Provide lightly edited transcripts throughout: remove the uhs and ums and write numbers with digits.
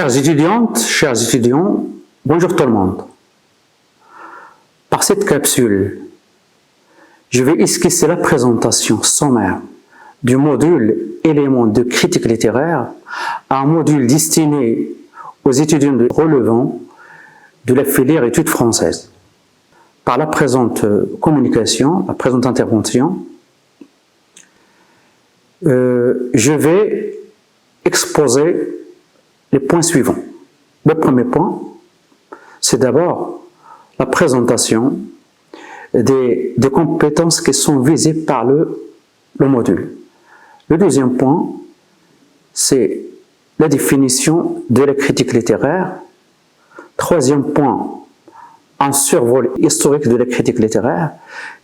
Chères étudiantes, chers étudiants, bonjour tout le monde. Par cette capsule, je vais esquisser la présentation sommaire du module éléments de critique littéraire, un module destiné aux étudiants relevant de la filière études françaises. Par la présente communication, la présente intervention, je vais exposer les points suivants. Le premier point, c'est d'abord la présentation des compétences qui sont visées par le module. Le deuxième point, c'est la définition de la critique littéraire. Troisième point, un survol historique de la critique littéraire.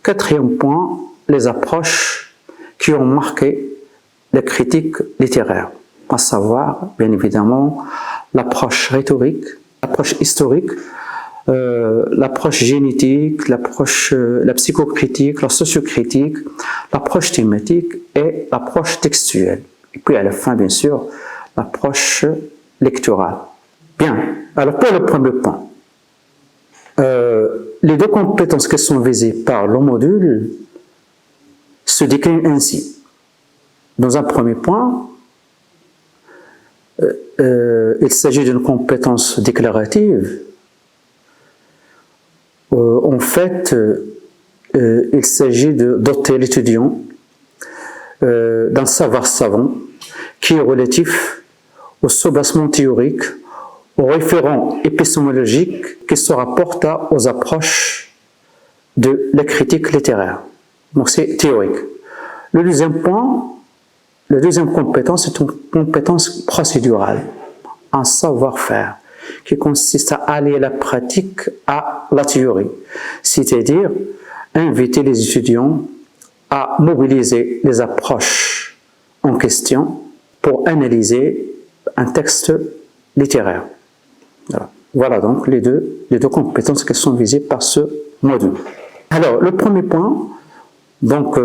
Quatrième point, les approches qui ont marqué la critique littéraire, à savoir, bien évidemment, l'approche rhétorique, l'approche historique, l'approche génétique, la psychocritique, la sociocritique, l'approche thématique et l'approche textuelle. Et puis à la fin, bien sûr, l'approche lectorale. Bien, alors pour le premier point, les deux compétences qui sont visées par le module se déclinent ainsi. Dans un premier point, il s'agit d'une compétence déclarative. En fait, il s'agit de doter l'étudiant d'un savoir savant qui est relatif au soubassement théorique, aux référents épistémologiques qui se rapportent aux approches de la critique littéraire. Donc c'est théorique. Le deuxième point, la deuxième compétence est une compétence procédurale, un savoir-faire qui consiste à allier la pratique à la théorie, c'est-à-dire inviter les étudiants à mobiliser les approches en question pour analyser un texte littéraire. Voilà donc les deux compétences qui sont visées par ce module. Alors, le premier point, donc,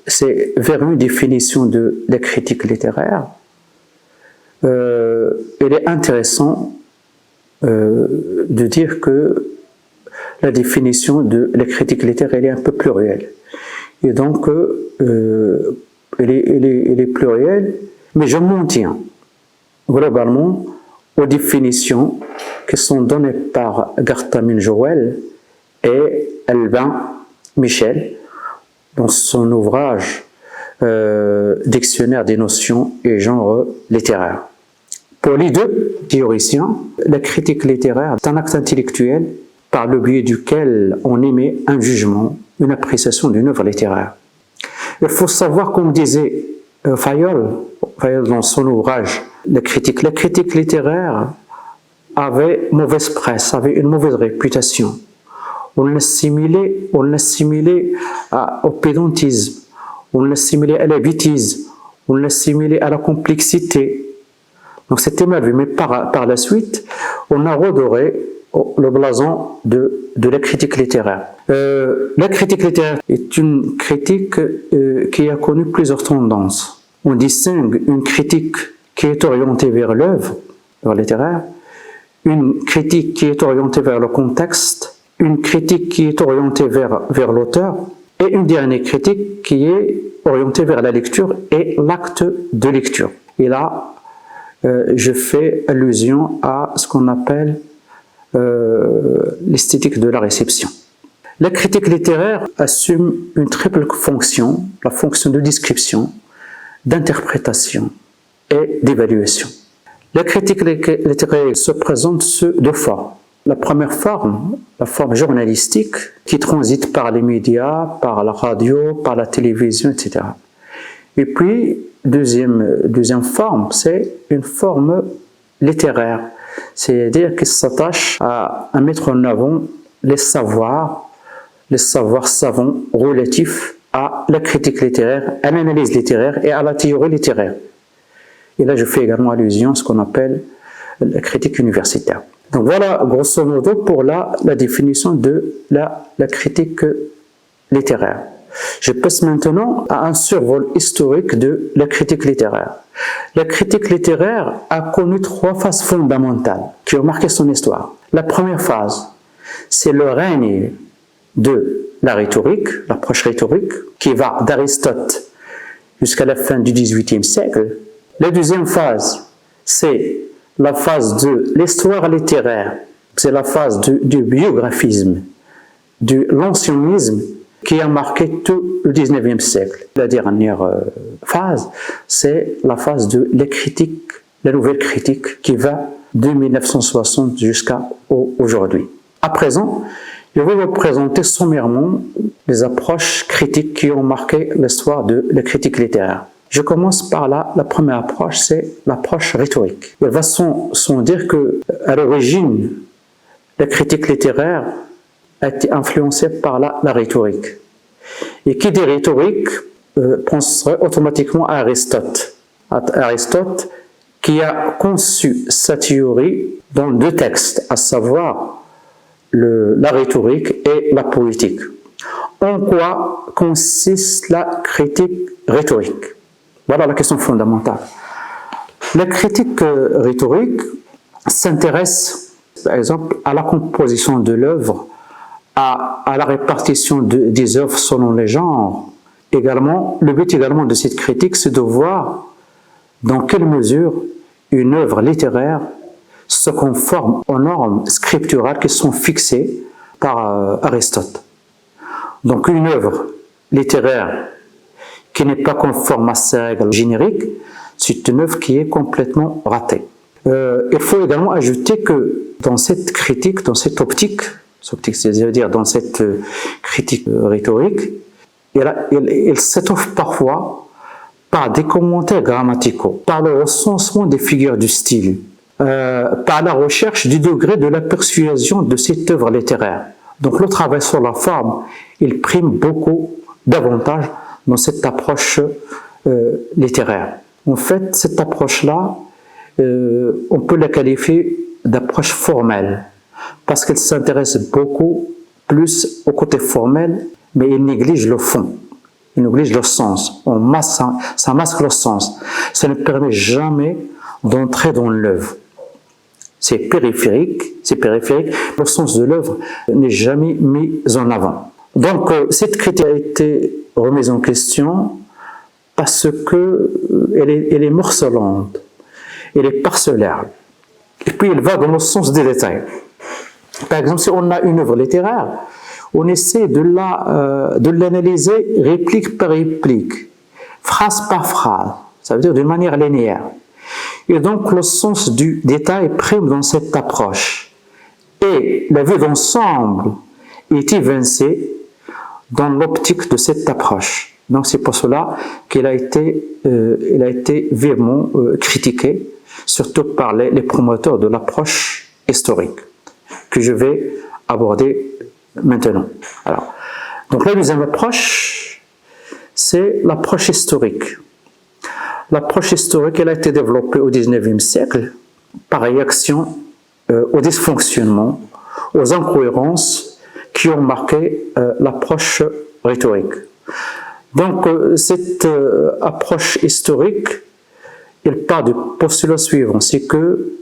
c'est vers une définition de la critique littéraire. Il est intéressant de dire que la définition de la critique littéraire elle est un peu plurielle. Et donc, elle est plurielle, mais je m'en tiens globalement aux définitions qui sont données par Garthamine-Joël et Albin Michel dans son ouvrage Dictionnaire des notions et genres littéraires. Pour les deux théoriciens, la critique littéraire est un acte intellectuel par le biais duquel on émet un jugement, une appréciation d'une œuvre littéraire. Il faut savoir, comme disait Fayol dans son ouvrage La critique littéraire avait mauvaise presse, avait une mauvaise réputation. On l'assimilait au pédantisme, on l'assimilait à la bêtise, on l'assimilait à la complexité. Donc c'était mal vu, mais par la suite, on a redoré le blason de la critique littéraire. La critique littéraire est une critique qui a connu plusieurs tendances. On distingue une critique qui est orientée vers l'œuvre littéraire, une critique qui est orientée vers le contexte, une critique qui est orientée vers l'auteur, et une dernière critique qui est orientée vers la lecture et l'acte de lecture. Et là, je fais allusion à ce qu'on appelle l'esthétique de la réception. La critique littéraire assume une triple fonction, la fonction de description, d'interprétation et d'évaluation. La critique littéraire se présente sous deux formes. La première forme, la forme journalistique, qui transite par les médias, par la radio, par la télévision, etc. Et puis, deuxième forme, c'est une forme littéraire, c'est-à-dire qui s'attache à mettre en avant les savoirs savants relatifs à la critique littéraire, à l'analyse littéraire et à la théorie littéraire. Et là, je fais également allusion à ce qu'on appelle la critique universitaire. Donc voilà, grosso modo, pour la définition de la critique littéraire. Je passe maintenant à un survol historique de la critique littéraire. La critique littéraire a connu trois phases fondamentales qui ont marqué son histoire. La première phase, c'est le règne de la rhétorique, l'approche rhétorique, qui va d'Aristote jusqu'à la fin du XVIIIe siècle. La deuxième phase, c'est la phase de l'histoire littéraire, c'est la phase du biographisme, de l'anciennisme qui a marqué tout le XIXe siècle. La dernière phase, c'est la phase de la critique, la nouvelle critique qui va de 1960 jusqu'à aujourd'hui. À présent, je vais vous présenter sommairement les approches critiques qui ont marqué l'histoire de la critique littéraire. Je commence par la première approche, c'est l'approche rhétorique. Il va sans dire qu'à l'origine, la critique littéraire a été influencée par la rhétorique. Et qui dit rhétorique penserait automatiquement à Aristote. Aristote qui a conçu sa théorie dans deux textes, à savoir la rhétorique et la poétique. En quoi consiste la critique rhétorique? Voilà la question fondamentale. La critique rhétorique s'intéresse, par exemple, à la composition de l'œuvre, à la répartition des œuvres selon les genres. Également, le but également de cette critique, c'est de voir dans quelle mesure une œuvre littéraire se conforme aux normes scripturales qui sont fixées par Aristote. Donc une œuvre littéraire qui n'est pas conforme à ces règles génériques, c'est une œuvre qui est complètement ratée. Il faut également ajouter que dans cette critique, dans cette optique, c'est-à-dire dans cette critique rhétorique, il s'étoffe parfois par des commentaires grammaticaux, par le recensement des figures du style, par la recherche du degré de la persuasion de cette œuvre littéraire. Donc le travail sur la forme, il prime beaucoup davantage dans cette approche littéraire. En fait, cette approche-là, on peut la qualifier d'approche formelle, parce qu'elle s'intéresse beaucoup plus au côté formel, mais il néglige le fond, il néglige le sens, ça masque le sens, ça ne permet jamais d'entrer dans l'œuvre. C'est périphérique, le sens de l'œuvre n'est jamais mis en avant. Donc cette critique a été remise en question parce qu'elle est morcelante, elle est parcellaire, et puis elle va dans le sens des détails. Par exemple, si on a une œuvre littéraire, on essaie de l'analyser réplique par réplique, phrase par phrase, ça veut dire d'une manière linéaire. Et donc le sens du détail prime dans cette approche. Et la vue d'ensemble est évincée dans l'optique de cette approche. Donc c'est pour cela qu'elle a été vivement critiquée, surtout par les promoteurs de l'approche historique, que je vais aborder maintenant. Alors, donc la deuxième approche, c'est l'approche historique. L'approche historique, elle a été développée au XIXe siècle par réaction aux dysfonctionnements, aux incohérences qui ont marqué l'approche rhétorique. Donc cette approche historique, elle part du postulat suivant, c'est que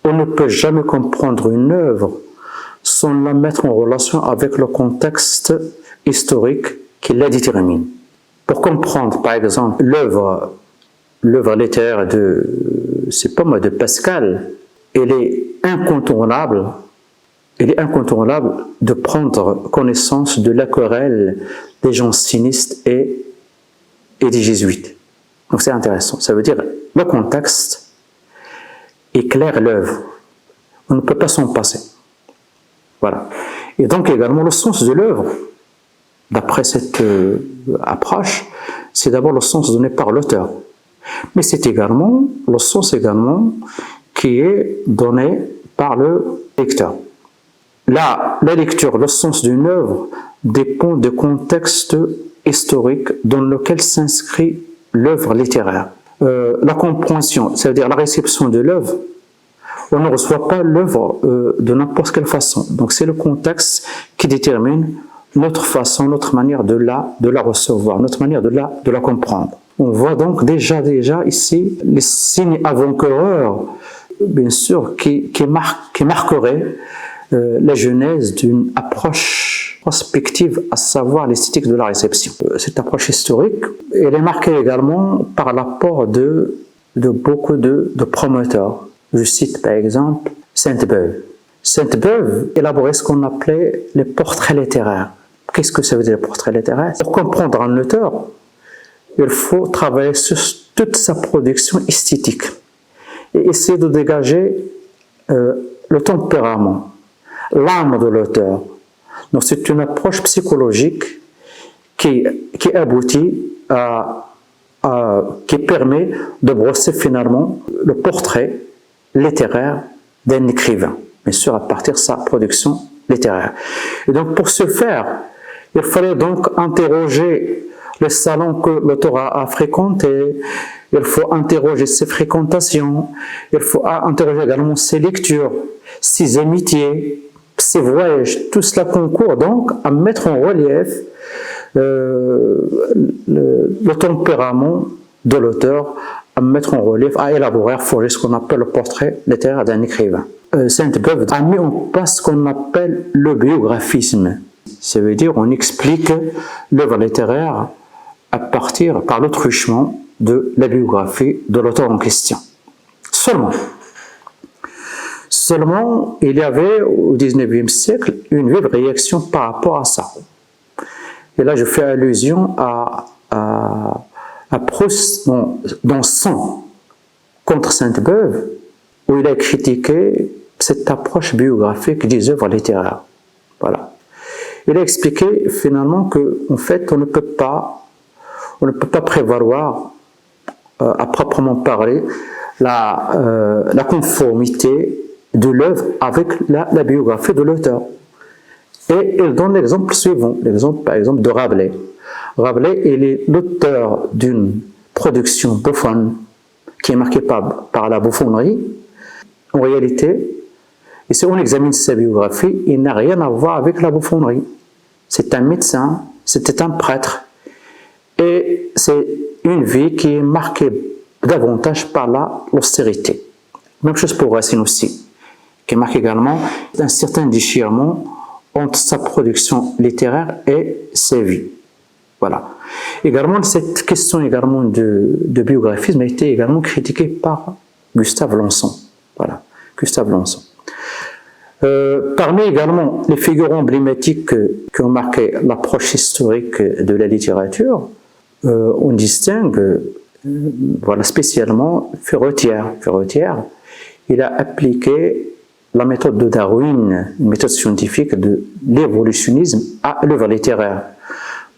on ne peut jamais comprendre une œuvre sans la mettre en relation avec le contexte historique qui la détermine. Pour comprendre, par exemple, l'œuvre littéraire de Pascal, elle est incontournable de prendre connaissance de l'aquarelle des jansénistes et des jésuites. Donc c'est intéressant. Ça veut dire le contexte éclaire l'œuvre. On ne peut pas s'en passer. Voilà. Et donc également le sens de l'œuvre, d'après cette approche, c'est d'abord le sens donné par l'auteur. Mais c'est également le sens qui est donné par le lecteur. La lecture, le sens d'une œuvre dépend du contexte historique dans lequel s'inscrit l'œuvre littéraire. La compréhension, c'est-à-dire la réception de l'œuvre, on ne reçoit pas l'œuvre de n'importe quelle façon. Donc c'est le contexte qui détermine notre façon, notre manière de la recevoir, notre manière de la comprendre. On voit donc déjà ici les signes avant-coureurs, bien sûr, qui marqueraient la genèse d'une approche prospective, à savoir l'esthétique de la réception. Cette approche historique, elle est marquée également par l'apport de beaucoup de promoteurs. Je cite par exemple Sainte-Beuve. Sainte-Beuve élaborait ce qu'on appelait les portraits littéraires. Qu'est-ce que ça veut dire, les portraits littéraires? Pour comprendre un auteur, il faut travailler sur toute sa production esthétique et essayer de dégager le tempérament, l'âme de l'auteur. Donc c'est une approche psychologique qui aboutit qui permet de brosser finalement le portrait littéraire d'un écrivain, bien sûr à partir de sa production littéraire. Et donc pour ce faire, il fallait donc interroger les salons que l'auteur a fréquentés, il faut interroger ses fréquentations, il faut interroger également ses lectures, ses amitiés, ses voyages. Tout cela concourt donc à mettre en relief le tempérament de l'auteur, à mettre en relief, à élaborer, à forger ce qu'on appelle le portrait littéraire d'un écrivain. Sainte-Beuve a mis en place ce qu'on appelle le biographisme. Ça veut dire on explique l'œuvre littéraire par le truchement de la biographie de l'auteur en question. Seulement, il y avait au XIXe siècle une vive réaction par rapport à ça. Et là, je fais allusion à Proust dans Sang contre Sainte-Beuve, où il a critiqué cette approche biographique des œuvres littéraires. Voilà. Il a expliqué finalement qu'en fait, on ne peut pas prévaloir, à proprement parler, la conformité de l'œuvre avec la biographie de l'auteur. Et il donne l'exemple suivant, l'exemple par exemple de Rabelais. Rabelais, il est l'auteur d'une production bouffonne qui est marquée par la bouffonnerie. En réalité, et si on examine sa biographie, il n'a rien à voir avec la bouffonnerie. C'est un médecin, c'était un prêtre. Et c'est une vie qui est marquée davantage par l'austérité. Même chose pour Racine aussi, qui marque également un certain déchirement entre sa production littéraire et sa vie. Voilà. Également, cette question également de biographisme a été également critiquée par Gustave Lanson. Voilà, Gustave Lanson. Parmi également les figures emblématiques qui ont marqué l'approche historique de la littérature, on distingue voilà, spécialement Furetière. Furetière, il a appliqué la méthode de Darwin, une méthode scientifique de l'évolutionnisme à l'œuvre littéraire.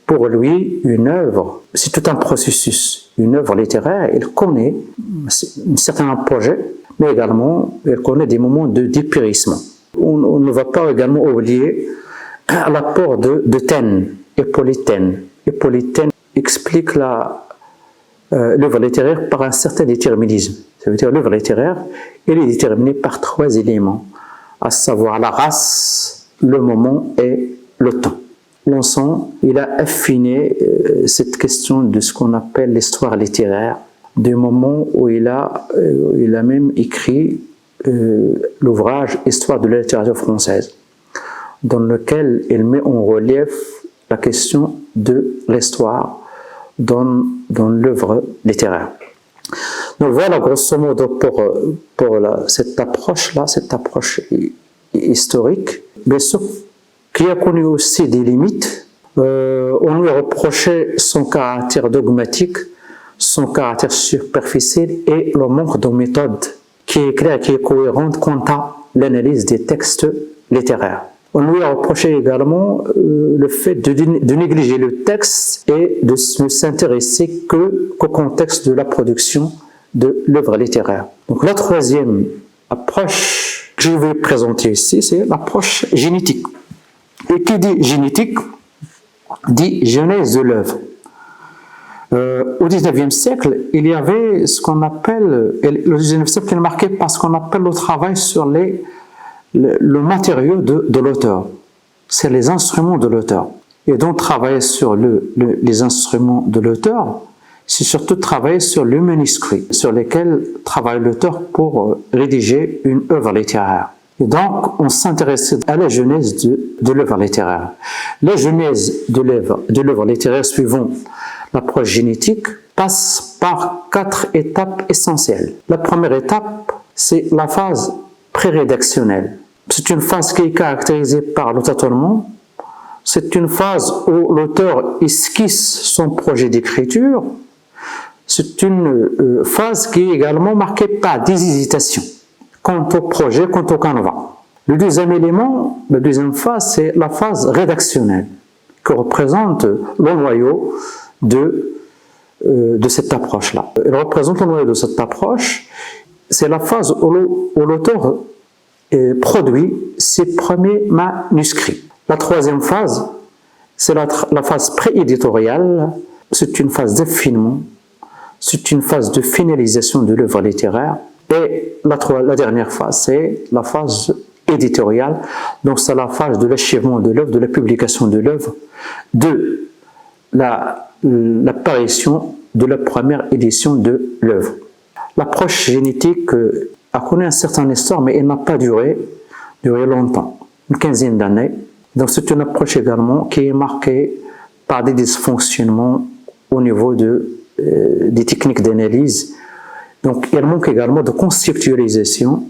Pour lui, une œuvre, c'est tout un processus. Une œuvre littéraire, il connaît un certain projet, mais également, il connaît des moments de dépérissement. On ne va pas également oublier l'apport de Taine, Hippolyte Taine. Hippolyte Taine explique l'œuvre littéraire par un certain déterminisme. Ça veut dire l'œuvre littéraire, elle est déterminée par 3 éléments, à savoir la race, le moment et le temps. Lanson, il a affiné cette question de ce qu'on appelle l'histoire littéraire, du moment où il a même écrit l'ouvrage « Histoire de la littérature française », dans lequel il met en relief la question de l'histoire dans l'œuvre littéraire. Donc voilà, grosso modo, pour cette approche-là, cette approche historique, mais ce qui a connu aussi des limites, on lui reprochait son caractère dogmatique, son caractère superficiel et le manque de méthode qui est claire, qui est cohérente quant à l'analyse des textes littéraires. On lui a reproché également le fait de négliger le texte et de ne s'intéresser qu'au contexte de la production de l'œuvre littéraire. Donc la troisième approche que je vais présenter ici, c'est l'approche génétique. Et qui dit génétique, dit genèse de l'œuvre. Au XIXe siècle, il y avait ce qu'on appelle, le XIXe siècle est marqué par ce qu'on appelle le travail sur le matériau de l'auteur. C'est les instruments de l'auteur. Et donc travailler sur les instruments de l'auteur, c'est surtout travailler sur le manuscrit sur lequel travaille l'auteur pour rédiger une œuvre littéraire. Et donc, on s'intéresse à la genèse de l'œuvre littéraire. La genèse de l'œuvre littéraire suivant l'approche génétique passe par 4 étapes essentielles. La première étape, c'est la phase pré-rédactionnelle. C'est une phase qui est caractérisée par le tâtonnement. C'est une phase où l'auteur esquisse son projet d'écriture. C'est une phase qui est également marquée par des hésitations quant au projet, quant au canevas. Le deuxième élément, la deuxième phase, c'est la phase rédactionnelle, qui représente le noyau de cette approche-là. Elle représente le noyau de cette approche. C'est la phase où l'auteur produit ses premiers manuscrits. La troisième phase, c'est la phase pré-éditoriale. C'est une phase d'affinement, c'est une phase de finalisation de l'œuvre littéraire. Et la dernière phase, c'est la phase éditoriale. Donc, c'est la phase de l'achèvement de l'œuvre, de la publication de l'œuvre, de l'apparition de la première édition de l'œuvre. L'approche génétique a connu un certain histoire, mais elle n'a pas duré longtemps, une quinzaine d'années. Donc, c'est une approche également qui est marquée par des dysfonctionnements au niveau des techniques d'analyse. Donc, il manque également de conceptualisation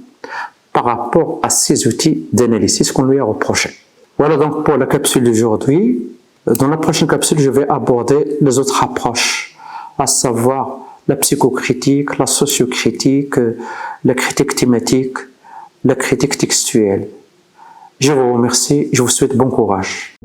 par rapport à ces outils d'analyse, c'est ce qu'on lui a reproché. Voilà donc pour la capsule d'aujourd'hui. Dans la prochaine capsule, je vais aborder les autres approches, à savoir la psychocritique, la sociocritique, la critique thématique, la critique textuelle. Je vous remercie, je vous souhaite bon courage.